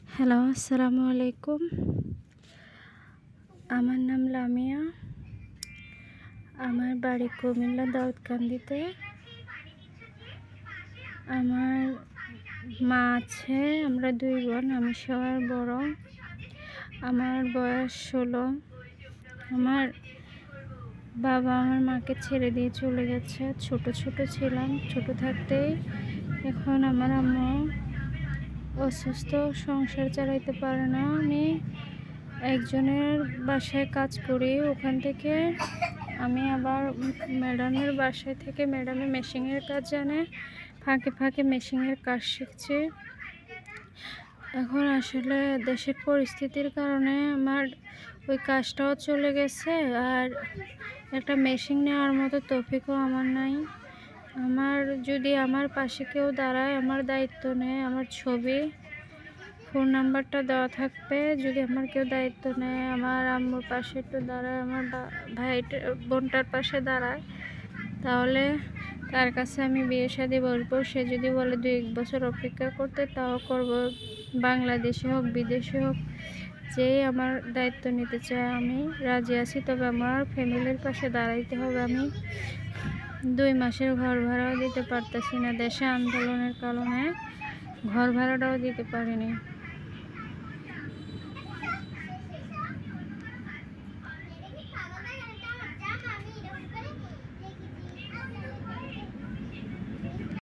Hello, আসসালামু আলাইকুম। আমার নাম লামিয়া। আমার বাড়ি কুমিল্লা দাউদকান্দিতে। আমার মা আছে, আমরা 2 বোন, আমি সবার বড়। আমার বয়স 16। আমার বাবা আমার মাকে ছেড়ে দিয়ে চলে গেছে। ছোট ছিলাম, ছোট থাকতেই। এখন আমার আম্মু অসুস্থ, সংসার চালাইতে পারে না। আমি একজনের বাসায় কাজ করি, ওখান থেকে আমি আবার ম্যাডামের বাসায় থেকে ম্যাডামে মেশিনের কাজ জানে, ফাঁকে মেশিনের কাজ শিখছি। এখন আসলে দেশের পরিস্থিতির কারণে আমার ওই কাজটাও চলে গেছে, আর একটা মেশিন নেওয়ার মতো তৌফিকও আমার নাই। যদি আমার পাশে কেউ দাঁড়ায়, আমার দায়িত্ব নেয়, আমার ছবি ফোন নাম্বারটা দেওয়া থাকবে, যদি আমার কেউ দায়িত্ব নেয়, আমার আম্মুর পাশে একটু দাঁড়ায়, আমার বোনটার পাশে দাঁড়ায়, তাহলে তার কাছে আমি বিয়ে শাদী বলবো। সে যদি বলে 2-1 বছর অপেক্ষা করতে, তাও করব। বাংলাদেশে হোক বিদেশে হোক, যেই আমার দায়িত্ব নিতে চায় আমি রাজি আছি। তবে আমার ফ্যামিলির পাশে দাঁড়াইতে হবে। আমি 2 মাসের ঘর ভাড়াও দিতে পারতেছি না, দেশে আন্দোলনের কারণে ঘর ভাড়াটাও দিতে পারিনি।